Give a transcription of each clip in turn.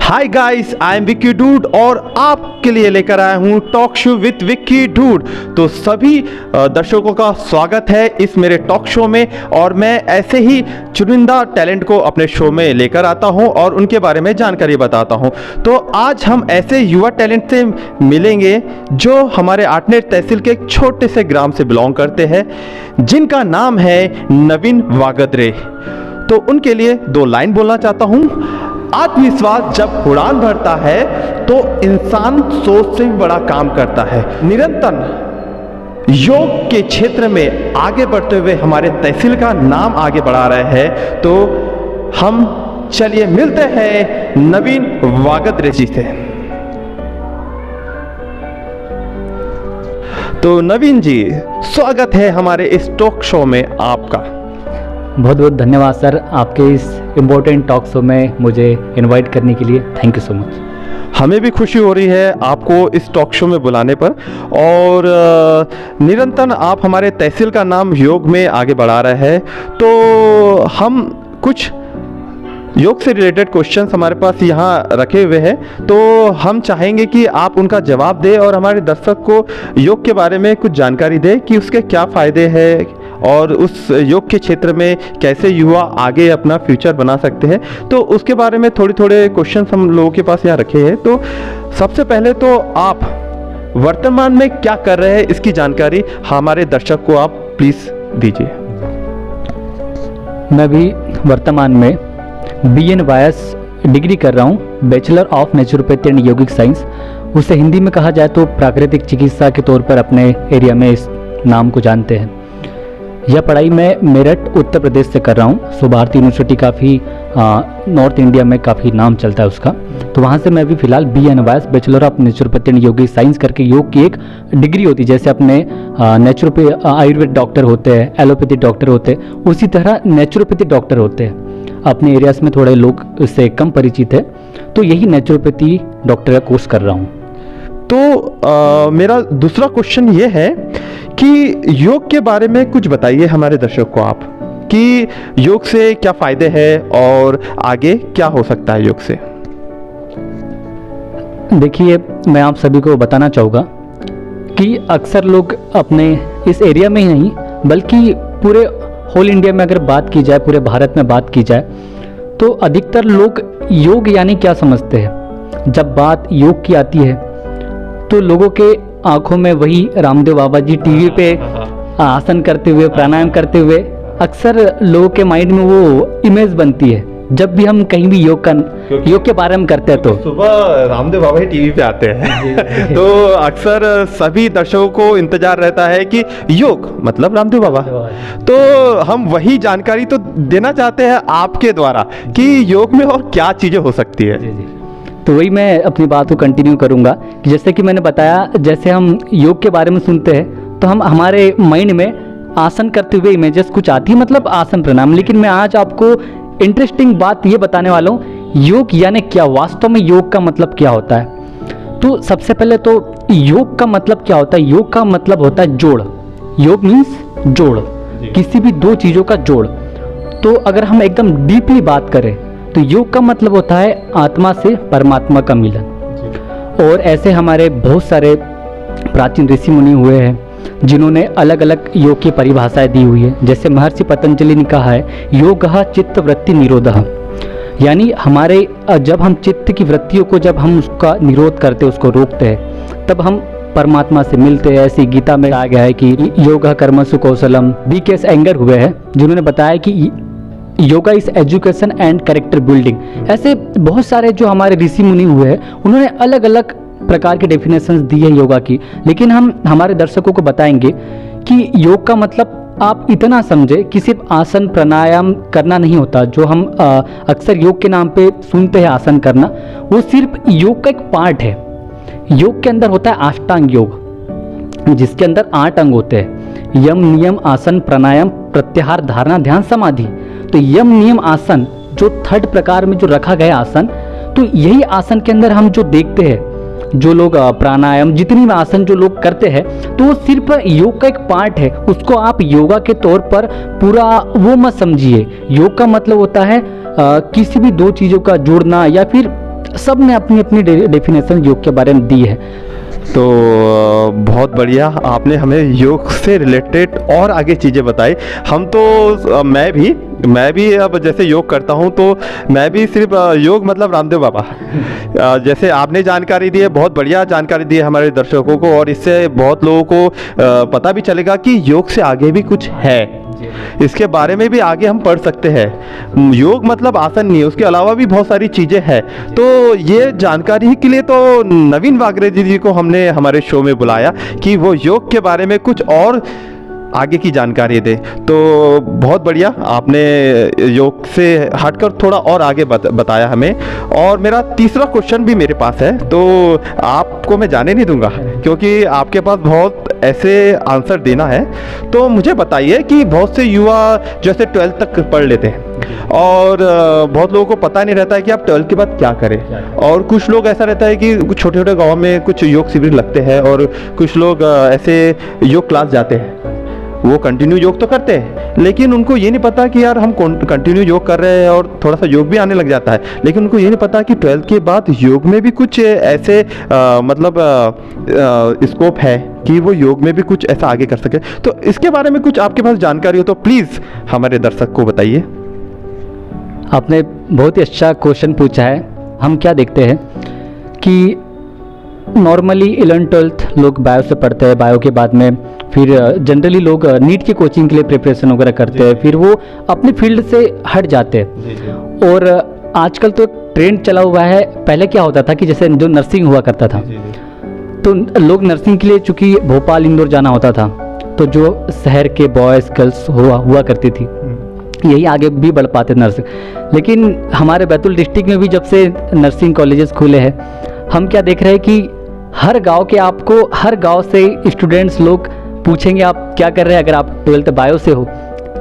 Hi guys, I am Vicky dude और आपके लिए लेकर आया हूँ talk show with Vicky dude. तो सभी दर्शकों का स्वागत है इस मेरे टॉक शो में और मैं ऐसे ही चुनिंदा टैलेंट को अपने शो में लेकर आता हूँ और उनके बारे में जानकारी बताता हूँ। तो आज हम ऐसे युवा टैलेंट से मिलेंगे जो हमारे आठनेर तहसील के एक छोटे से ग्राम से बिलोंग करते हैं, जिनका नाम है नवीन वागदरे। तो उनके लिए दो लाइन बोलना चाहता हूँ। आत्मविश्वास जब उड़ान भरता है तो इंसान सोच से भी बड़ा काम करता है। निरंतर योग के क्षेत्र में आगे बढ़ते हुए हमारे तहसील का नाम आगे बढ़ा रहे हैं। तो हम चलिए मिलते हैं नवीन वागदरे जी से। तो नवीन जी, स्वागत है हमारे इस टॉक शो में आपका। बहुत बहुत धन्यवाद सर, आपके इस इम्पोर्टेंट टॉक शो में मुझे इनवाइट करने के लिए थैंक यू सो मच। हमें भी खुशी हो रही है आपको इस टॉक शो में बुलाने पर और निरंतर आप हमारे तहसील का नाम योग में आगे बढ़ा रहे हैं। तो हम कुछ योग से रिलेटेड क्वेश्चंस हमारे पास यहाँ रखे हुए हैं, तो हम चाहेंगे कि आप उनका जवाब दें और हमारे दर्शक को योग के बारे में कुछ जानकारी दें कि उसके क्या फ़ायदे हैं और उस योग के क्षेत्र में कैसे युवा आगे अपना फ्यूचर बना सकते हैं। तो उसके बारे में थोड़े क्वेश्चंस हम लोगों के पास यहाँ रखे हैं। तो सबसे पहले तो आप वर्तमान में क्या कर रहे हैं, इसकी जानकारी हमारे दर्शक को आप प्लीज़ दीजिए। मैं भी वर्तमान में BNYS डिग्री कर रहा हूँ, bachelor of naturopathy and yogic science. उसे हिंदी में कहा जाए तो प्राकृतिक चिकित्सा के तौर पर अपने एरिया में इस नाम को जानते हैं। यह पढ़ाई मैं मेरठ उत्तर प्रदेश से कर रहा हूँ। सो भारती यूनिवर्सिटी काफ़ी नॉर्थ इंडिया में काफ़ी नाम चलता है उसका, तो वहाँ से मैं भी फिलहाल BNYS bachelor of naturopathy and yogic science करके योग की एक डिग्री होती है। जैसे अपने नेचुरोपैथी आयुर्वेद डॉक्टर होते हैं, एलोपैथी डॉक्टर होते हैं, उसी तरह नेचुरोपैथी डॉक्टर होते हैं। अपने एरियाज में थोड़े लोग इससे कम परिचित है, तो यही नेचुरोपैथी डॉक्टर का कोर्स कर रहा हूँ। तो मेरा दूसरा क्वेश्चन ये है कि योग के बारे में कुछ बताइए हमारे दर्शक को आप कि योग से क्या फ़ायदे हैं और आगे क्या हो सकता है योग से। देखिए, मैं आप सभी को बताना चाहूँगा कि अक्सर लोग अपने इस एरिया में ही नहीं बल्कि पूरे होल इंडिया में अगर बात की जाए, पूरे भारत में बात की जाए, तो अधिकतर लोग योग यानी क्या समझते हैं। जब बात योग की आती है तो लोगों के आंखों में वही रामदेव बाबा जी टीवी पे आसन करते हुए, प्राणायाम करते हुए, अक्सर लोगों के माइंड में वो इमेज बनती है। जब भी हम कहीं भी योग के बारे में करते हैं तो सुबह रामदेव बाबा ही टीवी पे आते हैं तो अक्सर सभी दर्शकों को इंतजार रहता है कि योग मतलब रामदेव बाबा। तो हम वही जानकारी तो देना चाहते हैं आपके द्वारा कि योग में और क्या चीज़ें हो सकती है। तो वही मैं अपनी बात को कंटिन्यू करूंगा कि जैसे कि मैंने बताया, जैसे हम योग के बारे में सुनते हैं तो हमारे माइंड में आसन करते हुए इमेजेस कुछ आती है, मतलब आसन प्राणायाम। लेकिन मैं आज आपको इंटरेस्टिंग बात ये बताने वाला हूँ, योग यानी क्या, वास्तव में योग का मतलब क्या होता है। तो सबसे पहले तो योग का मतलब क्या होता है। योग का मतलब होता है जोड़। योग मीन्स जोड़, किसी भी दो चीज़ों का जोड़। तो अगर हम एकदम डीपली बात करें तो योग का मतलब होता है आत्मा से परमात्मा का मिलन। और ऐसे हमारे बहुत सारे प्राचीन ऋषि मुनि हुए हैं जिन्होंने अलग अलग योग की परिभाषाएं दी हुई है। जैसे महर्षि पतंजलि ने कहा है, योगः चित्त वृत्ति निरोधः, यानी हमारे जब हम चित्त की वृत्तियों को जब हम उसका निरोध करते, उसको रोकते हैं, तब हम परमात्मा से मिलते हैं। ऐसी गीता में कहा गया है कि योगः कर्मसु कौशलम। BKS अयंगर हुए हैं जिन्होंने बताया कि yoga is education and character building. ऐसे बहुत सारे जो हमारे ऋषि मुनि हुए हैं उन्होंने अलग अलग प्रकार की डेफिनेशंस दी है योगा की। लेकिन हम हमारे दर्शकों को बताएंगे कि योग का मतलब आप इतना समझे कि सिर्फ आसन प्राणायाम करना नहीं होता। जो हम अक्सर योग के नाम पे सुनते हैं आसन करना, वो सिर्फ योग का एक पार्ट है। योग के अंदर होता है अष्टांग योग, जिसके अंदर 8 अंग होते हैं। यम, नियम, आसन, प्राणायाम, प्रत्याहार, धारणा, ध्यान, समाधि। तो यम नियम आसन जो थर्ड प्रकार में जो रखा गया आसन, तो यही आसन के अंदर हम जो देखते हैं, जो लोग प्राणायाम जितनी भी आसन जो लोग करते हैं, तो वो सिर्फ योग का एक पार्ट है। उसको आप योगा के तौर पर पूरा वो मत समझिए। योग का मतलब होता है किसी भी दो चीज़ों का जोड़ना, या फिर सब ने अपनी अपनी डेफिनेशन योग के बारे में दी है। तो बहुत बढ़िया, आपने हमें योग से रिलेटेड और आगे चीज़ें बताई। हम तो मैं भी अब जैसे योग करता हूँ तो मैं भी सिर्फ योग मतलब रामदेव बाबा जैसे आपने जानकारी दी है, बहुत बढ़िया जानकारी दी है हमारे दर्शकों को, और इससे बहुत लोगों को पता भी चलेगा कि योग से आगे भी कुछ है, इसके बारे में भी आगे हम पढ़ सकते हैं। योग मतलब आसन नहीं है, उसके अलावा भी बहुत सारी चीज़ें हैं। तो ये जानकारी के लिए तो नवीन वागरे जी को हमने हमारे शो में बुलाया कि वो योग के बारे में कुछ और आगे की जानकारी दे। तो बहुत बढ़िया, आपने योग से हटकर थोड़ा और आगे बताया हमें। और मेरा तीसरा क्वेश्चन भी मेरे पास है, तो आपको मैं जाने नहीं दूंगा क्योंकि आपके पास बहुत ऐसे आंसर देना है। तो मुझे बताइए कि बहुत से युवा जैसे 12th तक पढ़ लेते हैं और बहुत लोगों को पता नहीं रहता है कि आप 12th के बाद क्या करें, और कुछ लोग ऐसा रहता है कि कुछ छोटे छोटे गाँव में कुछ योग शिविर लगते हैं और कुछ लोग ऐसे योग क्लास जाते हैं, वो कंटिन्यू योग तो करते हैं लेकिन उनको ये नहीं पता कि यार हम कंटिन्यू योग कर रहे हैं और थोड़ा सा योग भी आने लग जाता है, लेकिन उनको ये नहीं पता कि 12th के बाद योग में भी कुछ ऐसे मतलब स्कोप है कि वो योग में भी कुछ ऐसा आगे कर सके। तो इसके बारे में कुछ आपके पास जानकारी हो तो प्लीज़ हमारे दर्शक को बताइए। आपने बहुत ही अच्छा क्वेश्चन पूछा है। हम क्या देखते हैं कि नॉर्मली 11th-12th लोग बायो से पढ़ते हैं, बायो के बाद में फिर जनरली लोग नीट की कोचिंग के लिए प्रिपरेशन वगैरह करते हैं, फिर वो अपनी फील्ड से हट जाते हैं। और आजकल तो ट्रेंड चला हुआ है, पहले क्या होता था कि जैसे जो नर्सिंग हुआ करता था तो लोग नर्सिंग के लिए चूँकि भोपाल इंदौर जाना होता था, तो जो शहर के बॉयज़ गर्ल्स हुआ करती थी यही आगे भी बढ़ पाते नर्सिंग। लेकिन हमारे बैतूल डिस्ट्रिक्ट में भी जब से नर्सिंग कॉलेजेस खुले हैं, हम क्या देख रहे हैं कि हर गांव से स्टूडेंट्स लोग पूछेंगे आप क्या कर रहे हैं, अगर आप 12th बायो से हो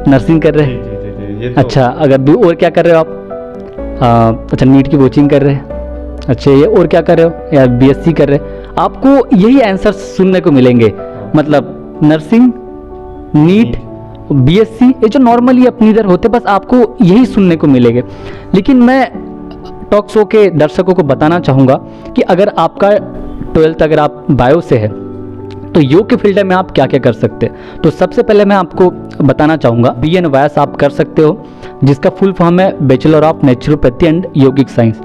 नर्सिंग कर रहे हैं, अच्छा अगर और क्या कर रहे हो आप, अच्छा नीट की कोचिंग कर रहे हैं, अच्छा ये और क्या कर रहे हो, या बीएससी कर रहे हैं। आपको यही आंसर सुनने को मिलेंगे, मतलब नर्सिंग, नीट, बीएससी, ये जो नॉर्मली अपनी इधर होते बस आपको यही सुनने को मिलेंगे। लेकिन मैं टॉक शो के दर्शकों को बताना चाहूँगा कि अगर आपका 12th अगर आप बायो से है तो योग के फील्ड में आप क्या क्या कर सकते हैं। तो सबसे पहले मैं आपको बताना चाहूँगा BN वायस आप कर सकते हो, जिसका फुल फॉर्म है bachelor of naturopathy and yogic science.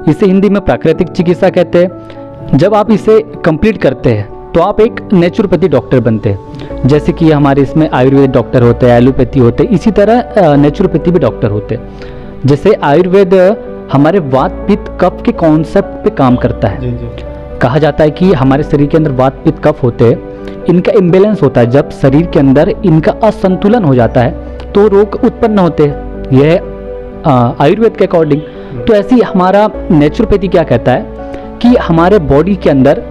इसे हिंदी में प्राकृतिक चिकित्सा कहते हैं। जब आप इसे कंप्लीट करते हैं तो आप एक नेचुरोपैथी डॉक्टर बनते हैं। जैसे कि हमारे इसमें आयुर्वेद डॉक्टर होते हैं, एलोपैथी होते हैं, इसी तरह नेचुरोपैथी भी डॉक्टर होते हैं। जैसे आयुर्वेद हमारे वात पित्त कफ के कॉन्सेप्ट पे काम करता है। कहा जाता है कि हमारे शरीर के अंदर वात पित्त कफ होते हैं, इनका इम्बेलेंस होता है। जब शरीर के अंदर इनका असंतुलन हो जाता है तो रोग उत्पन्न होते हैं, यह आयुर्वेद के अकॉर्डिंग। तो ऐसे ही हमारा नेचुरोपैथी क्या कहता है कि हमारे बॉडी के अंदर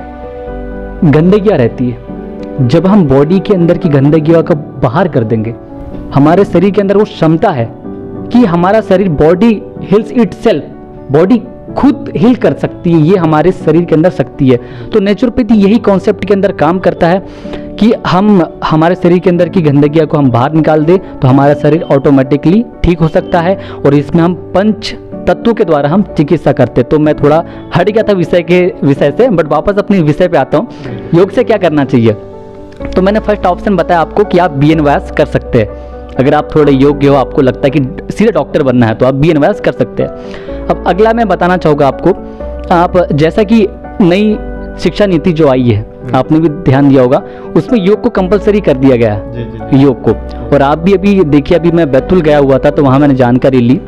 गंदगियाँ रहती है, जब हम बॉडी के अंदर की गंदगियों को बाहर कर देंगे, हमारे शरीर के अंदर वो क्षमता है कि हमारा शरीर बॉडी हील्स इटसेल्फ, बॉडी खुद हील कर सकती है, ये हमारे शरीर के अंदर शक्ति है। तो नेचुरोपैथी यही कॉन्सेप्ट के अंदर काम करता है कि हम हमारे शरीर के अंदर की गंदगियाँ को हम बाहर निकाल दें तो हमारा शरीर ऑटोमेटिकली ठीक हो सकता है। और इसमें हम पंच तत्वों के द्वारा हम चिकित्सा करते। तो मैं थोड़ा हट गया था विषय से, बट वापस अपने विषय पे आता हूँ। योग से क्या करना चाहिए, तो मैंने फर्स्ट ऑप्शन बताया आपको कि आप BN वायस कर सकते हैं। अगर आप थोड़े योग्य हो, आपको लगता है कि सीधे डॉक्टर बनना है, तो आप BN वायस कर सकते हैं। अब अगला मैं बताना चाहूँगा आपको, आप जैसा कि नई शिक्षा नीति जो आई है, आपने भी ध्यान दिया होगा, उसमें योग को कंपलसरी कर दिया गया है, योग को। और आप भी अभी देखिए, अभी मैं बैतूल गया हुआ था तो वहाँ मैंने जानकारी ली,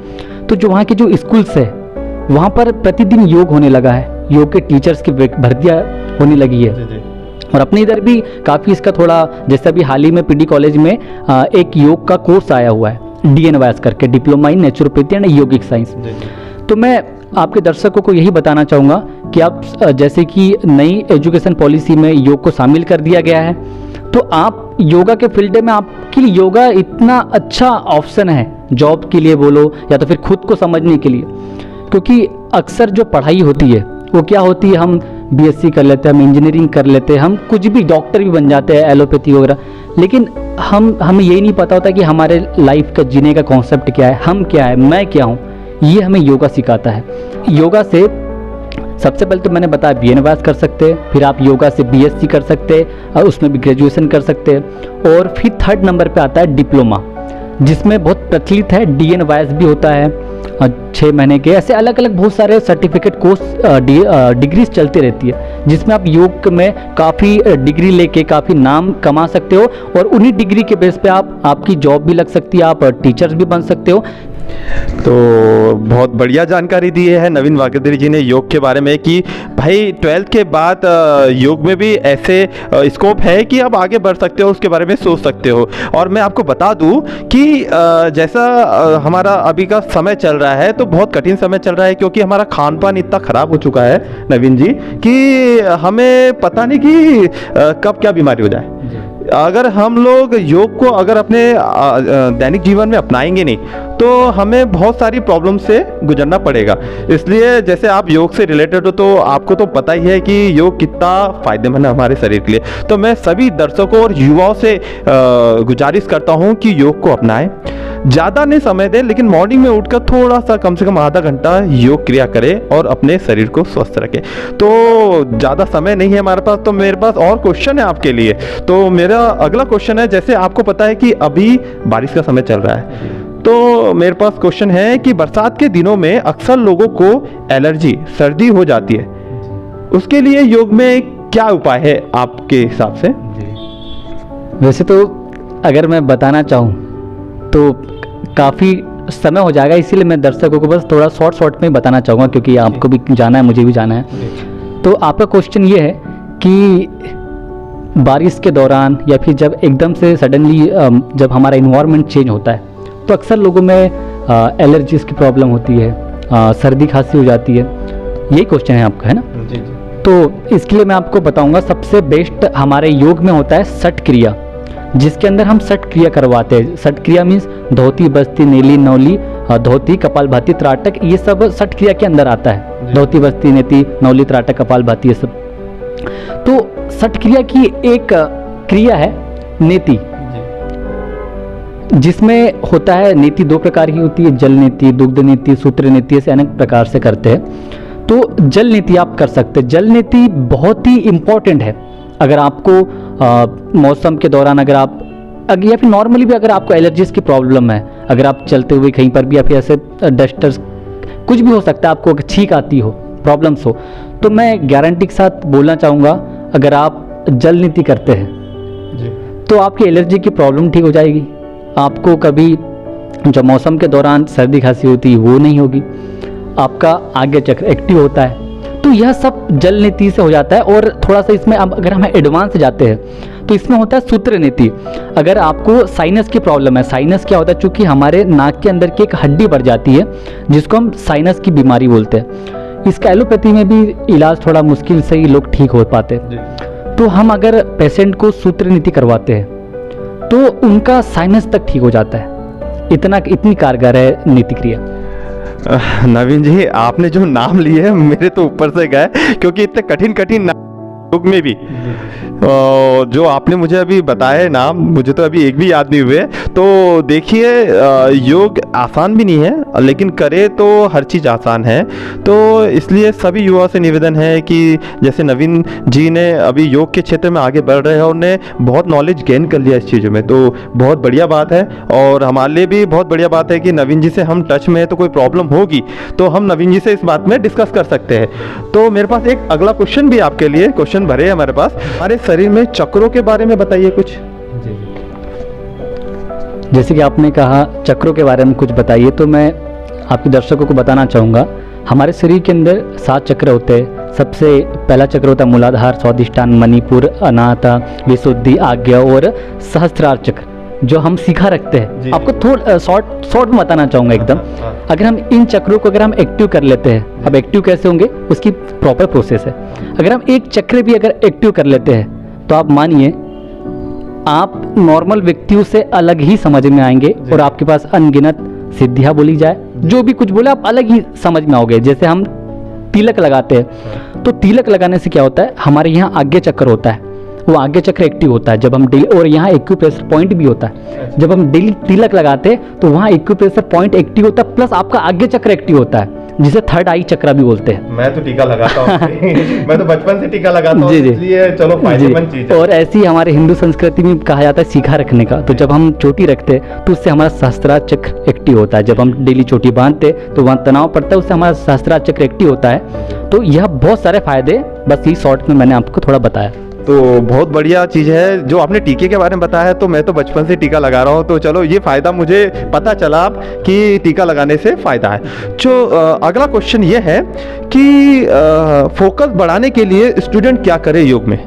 तो जो वहाँ के जो स्कूल्स है वहाँ पर प्रतिदिन योग होने लगा है, योग के टीचर्स की भर्तियाँ होने लगी है। और अपने इधर भी काफ़ी इसका थोड़ा, जैसे अभी हाल ही में PD कॉलेज में एक योग का कोर्स आया हुआ है DN वायस करके, diploma in naturopathy and yogic science. तो मैं आपके दर्शकों को यही बताना चाहूँगा कि आप जैसे कि नई एजुकेशन पॉलिसी में योग को शामिल कर दिया गया है, तो आप योगा के फील्ड में, आपके लिए योगा इतना अच्छा ऑप्शन है, जॉब के लिए बोलो या तो फिर खुद को समझने के लिए। क्योंकि अक्सर जो पढ़ाई होती है वो क्या होती है, हम BSc कर लेते हैं, हम इंजीनियरिंग कर लेते हैं, हम कुछ भी डॉक्टर भी बन जाते हैं, एलोपैथी वगैरह, लेकिन हमें यही नहीं पता होता कि हमारे लाइफ का जीने का कॉन्सेप्ट क्या है, हम क्या है, मैं क्या हूँ। ये हमें योगा सिखाता है। योगा से सबसे पहले तो मैंने बताया BNYS कर सकते हैं, फिर आप योगा से BSc कर सकते हैं और उसमें भी ग्रेजुएशन कर सकते हैं। और फिर थर्ड नंबर पे आता है डिप्लोमा, जिसमें बहुत प्रचलित है DNYS भी होता है 6 महीने के। ऐसे अलग अलग बहुत सारे सर्टिफिकेट कोर्स डिग्रीज चलती रहती है, जिसमें आप योग में काफ़ी डिग्री लेके काफ़ी नाम कमा सकते हो और उन्हीं डिग्री के बेस पे आपकी जॉब भी लग सकती है, आप टीचर्स भी बन सकते हो। तो बहुत बढ़िया जानकारी दी है नवीन वागेदरी जी ने योग के बारे में कि भाई 12th के बाद योग में भी ऐसे स्कोप है कि आप आगे बढ़ सकते हो, उसके बारे में सोच सकते हो। और मैं आपको बता दूं कि जैसा हमारा अभी का समय चल रहा है तो बहुत कठिन समय चल रहा है, क्योंकि हमारा खान पान इतना ख़राब हो चुका है नवीन जी कि हमें पता नहीं कि कब क्या बीमारी हो जाए। अगर हम लोग योग को अगर अपने दैनिक जीवन में अपनाएंगे नहीं तो हमें बहुत सारी प्रॉब्लम से गुजरना पड़ेगा। इसलिए जैसे आप योग से रिलेटेड हो तो आपको तो पता ही है कि योग कितना फ़ायदेमंद है हमारे शरीर के लिए। तो मैं सभी दर्शकों और युवाओं से गुजारिश करता हूँ कि योग को अपनाएं, ज़्यादा नहीं समय दें, लेकिन मॉर्निंग में उठकर थोड़ा सा कम से कम आधा घंटा योग क्रिया करें और अपने शरीर को स्वस्थ रखें। तो ज़्यादा समय नहीं है हमारे पास, तो मेरे पास और क्वेश्चन है आपके लिए। तो मेरा अगला क्वेश्चन है, जैसे आपको पता है कि अभी बारिश का समय चल रहा है, तो मेरे पास क्वेश्चन है कि बरसात के दिनों में अक्सर लोगों को एलर्जी सर्दी हो जाती है, उसके लिए योग में क्या उपाय है आपके हिसाब से? वैसे तो अगर मैं बताना चाहूँ तो काफ़ी समय हो जाएगा, इसीलिए मैं दर्शकों को बस थोड़ा शॉर्ट में बताना चाहूँगा, क्योंकि आपको भी जाना है, मुझे भी जाना है। तो आपका क्वेश्चन ये है कि बारिश के दौरान या फिर जब एकदम से सडनली जब हमारा इन्वायरमेंट चेंज होता है तो अक्सर लोगों में एलर्जीज की प्रॉब्लम होती है, सर्दी खांसी हो जाती है। यही क्वेश्चन है आपका, है ना? जी। तो इसके लिए मैं आपको बताऊंगा, सबसे बेस्ट हमारे योग में होता है सट क्रिया, जिसके अंदर हम सट क्रिया करवाते हैं। सट क्रिया मीन्स धोती, बस्ती, नेली, नौली, धोती, कपालभाति, त्राटक, ये सब सट क्रिया के अंदर आता है। धोती, बस्ती, नेति, नौली, त्राटक, कपालभाति, ये सब। तो सट क्रिया की एक क्रिया है नेति, जिसमें होता है नीति 2 प्रकार की होती है, जल नीति, दुग्ध नीति, सूत्र नीति, ऐसे अनेक प्रकार से करते हैं। तो जल नीति आप कर सकते हैं। जल नीति बहुत ही इम्पोर्टेंट है। अगर आपको मौसम के दौरान अगर आप या फिर नॉर्मली भी अगर आपको एलर्जीज की प्रॉब्लम है, अगर आप चलते हुए कहीं पर भी या फिर ऐसे डस्टर्स कुछ भी हो सकता है, आपको अगर छींक आती हो, प्रॉब्लम्स हो, तो मैं गारंटी के साथ बोलना चाहूँगा, अगर आप जल नीति करते हैं तो आपकी एलर्जी की प्रॉब्लम ठीक हो जाएगी। आपको कभी जब मौसम के दौरान सर्दी खांसी होती है वो नहीं होगी, आपका आगे चक्र एक्टिव होता है। तो यह सब जल नीति से हो जाता है। और थोड़ा सा इसमें अब अगर हम एडवांस जाते हैं तो इसमें होता है सूत्र नीति। अगर आपको साइनस की प्रॉब्लम है, साइनस क्या होता है, चूँकि हमारे नाक के अंदर की एक हड्डी बढ़ जाती है जिसको हम साइनस की बीमारी बोलते हैं। इसका एलोपैथी में भी इलाज थोड़ा मुश्किल से ही लोग ठीक हो पाते हैं। तो हम अगर पेशेंट को सूत्र नीति करवाते हैं तो उनका साइनस तक ठीक हो जाता है। इतनी कारगर है नीति क्रिया। नवीन जी, आपने जो नाम लिए हैं मेरे तो ऊपर से गए, क्योंकि इतने कठिन योग में भी जो आपने मुझे अभी बताया नाम, मुझे तो अभी एक भी याद नहीं हुए। तो देखिए, योग आसान भी नहीं है, लेकिन करे तो हर चीज़ आसान है। तो इसलिए सभी युवाओं से निवेदन है कि जैसे नवीन जी ने अभी योग के क्षेत्र में आगे बढ़ रहे हैं और उन्हें बहुत नॉलेज गेन कर लिया इस चीज़ों में, तो बहुत बढ़िया बात है। और हमारे लिए भी बहुत बढ़िया बात है कि नवीन जी से हम टच में है, तो कोई प्रॉब्लम होगी तो हम नवीन जी से इस बात में डिस्कस कर सकते हैं। तो मेरे पास एक अगला क्वेश्चन भी आपके लिए, क्वेश्चन भरे हैं हमारे पास। हमारे शरीर में चक्रों के बारे में बताइए कुछ। जैसे कि आपने कहा चक्रों के बारे में कुछ बताइए, तो मैं आपके दर्शकों को बताना चाहूँगा, हमारे शरीर के अंदर 7 चक्र होते हैं। सबसे पहला चक्र होता है मूलाधार, स्वादिष्टान, मणिपुर, अनाहता, विशुद्धि, आज्ञा और सहस्त्रार चक्र, जो हम सीखा रखते हैं। आपको थोड़ा शॉर्ट में बताना चाहूँगा एकदम। अगर हम इन चक्रों को अगर हम एक्टिव कर लेते हैं, अब एक्टिव कैसे होंगे उसकी प्रॉपर प्रोसेस है। अगर हम एक चक्र भी अगर एक्टिव कर लेते हैं तो आप मानिए आप नॉर्मल व्यक्तियों से अलग ही समझ में आएंगे और आपके पास अनगिनत सिद्धियाँ बोली जाए, जो भी कुछ बोले आप अलग ही समझ में आओगे। जैसे हम तिलक लगाते हैं, तो तिलक लगाने से क्या होता है, हमारे यहाँ आज्ञा चक्र होता है, वो आज्ञा चक्र एक्टिव होता है जब हम डेली, और यहाँ एक्यूप्रेशर पॉइंट भी होता है। जब हम डेली तिलक लगाते हैं तो वहाँ एक्यूप्रेशर पॉइंट एक्टिव होता है, प्लस आपका आज्ञा चक्र एक्टिव होता है। जिसे थर्ड आई चक्रा भी बोलते हैं। मैं तो टीका लगाता हूँ मैं तो बचपन से टीका लगाता हूँ, जी, जी। इसलिए चलो फायदेमंद चीज है। और ऐसे ही हमारे हिंदू संस्कृति में कहा जाता है सीखा रखने का। तो जब हम चोटी रखते हैं तो उससे हमारा सहस्त्रार चक्र एक्टिव होता है। जब हम डेली चोटी बांधते हैं तो वहाँ तनाव पड़ता है, उससे हमारा सहस्त्रार चक्र एक्टिव होता है। तो यह बहुत सारे फायदे, बस ये शॉर्ट में मैंने आपको थोड़ा बताया। तो बहुत बढ़िया चीज़ है जो आपने टीके के बारे में बताया। तो मैं तो बचपन से टीका लगा रहा हूँ, तो चलो ये फ़ायदा मुझे पता चला अब कि टीका लगाने से फ़ायदा है। जो अगला क्वेश्चन ये है कि फोकस बढ़ाने के लिए स्टूडेंट क्या करे योग में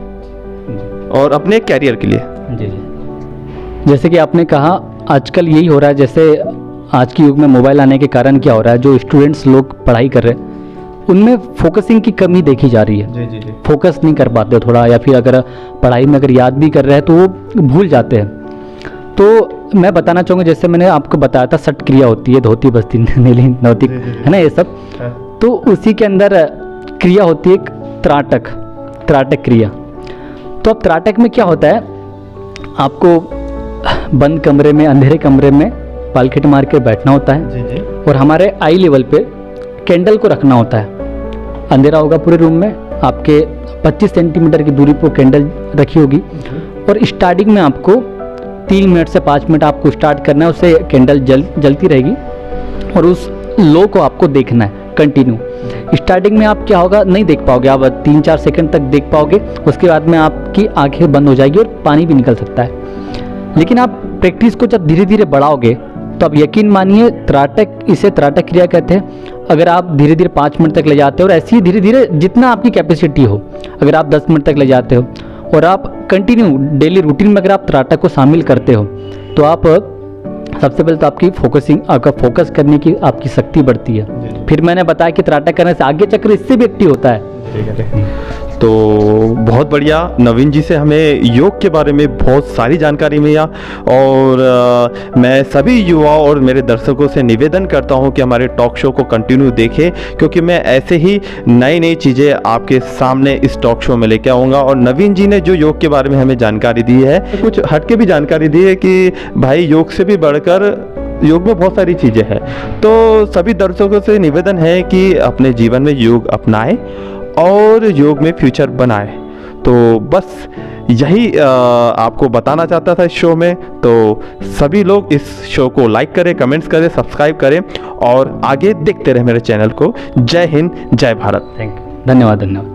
और अपने कैरियर के लिए? जी जी, जैसे कि आपने कहा आजकल यही हो रहा है, जैसे आज के युग में मोबाइल आने के कारण क्या हो रहा है, जो स्टूडेंट्स लोग पढ़ाई कर रहे हैं उनमें फोकसिंग की कमी देखी जा रही है। जी जी जी। फोकस नहीं कर पाते थोड़ा, या फिर अगर पढ़ाई में अगर याद भी कर रहे हैं तो वो भूल जाते हैं। तो मैं बताना चाहूँगा, जैसे मैंने आपको बताया था सट क्रिया होती है, धोती बस्ती नीली नौती, है ना, ये सब। तो उसी के अंदर क्रिया होती है एक त्राटक क्रिया। तो अब त्राटक में क्या होता है, आपको बंद कमरे में, अंधेरे कमरे में पालखेट मार के बैठना होता है। जी जी। और हमारे आई लेवल पे कैंडल को रखना होता है। अंधेरा होगा पूरे रूम में, आपके 25 सेंटीमीटर की दूरी पर कैंडल रखी होगी। और स्टार्टिंग में आपको 3 मिनट से 5 मिनट आपको स्टार्ट करना है, उससे कैंडल जलती रहेगी और उस लो को आपको देखना है कंटिन्यू। स्टार्टिंग में आप क्या होगा, नहीं देख पाओगे, आप 3-4 सेकंड तक देख पाओगे, उसके बाद में आपकी आंखें बंद हो जाएगी और पानी भी निकल सकता है। लेकिन आप प्रैक्टिस को जब धीरे धीरे बढ़ाओगे तो आप यकीन मानिए, इसे त्राटक क्रिया कहते हैं। अगर आप धीरे धीरे 5 मिनट तक ले जाते हो और ऐसे ही धीरे धीरे जितना आपकी कैपेसिटी हो, अगर आप 10 मिनट तक ले जाते हो और आप कंटिन्यू डेली रूटीन में अगर आप त्राटक को शामिल करते हो तो आप सबसे पहले तो आपकी फोकस करने की आपकी शक्ति बढ़ती है। फिर मैंने बताया कि त्राटक करने से आगे चक्र इससे भी एक्टिव होता है। तो बहुत बढ़िया, नवीन जी से हमें योग के बारे में बहुत सारी जानकारी मिला। और मैं सभी युवाओं और मेरे दर्शकों से निवेदन करता हूं कि हमारे टॉक शो को कंटिन्यू देखें, क्योंकि मैं ऐसे ही नई चीज़ें आपके सामने इस टॉक शो में लेके आऊँगा। और नवीन जी ने जो योग के बारे में हमें जानकारी दी है, कुछ हटके भी जानकारी दी है कि भाई योग से भी बढ़कर योग में बहुत सारी चीज़ें हैं। तो सभी दर्शकों से निवेदन है कि अपने जीवन में योग अपनाएं और योग में फ्यूचर बनाए। तो बस यही आपको बताना चाहता था इस शो में। तो सभी लोग इस शो को लाइक करें, कमेंट्स करें, सब्सक्राइब करें और आगे देखते रहे मेरे चैनल को। जय हिंद, जय भारत। थैंक यू, धन्यवाद।